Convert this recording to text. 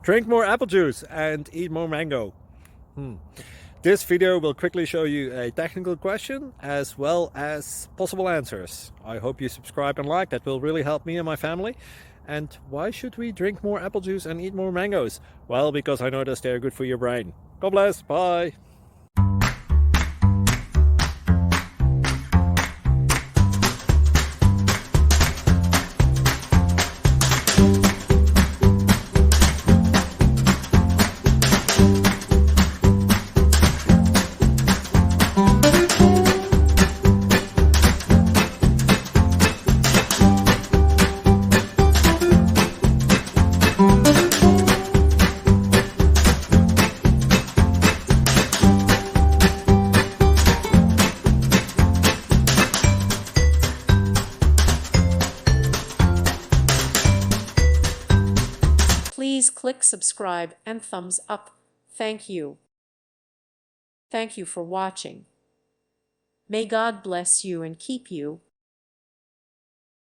Drink more apple juice and eat more mango. This video will quickly show you a technical question as well as possible answers. I hope you subscribe and like, that will really help me and my family. And why should we drink more apple juice and eat more mangoes? Well, because I noticed they're good for your brain. God bless, bye! Please click subscribe and thumbs up. Thank you. Thank you for watching. May God bless you and keep you.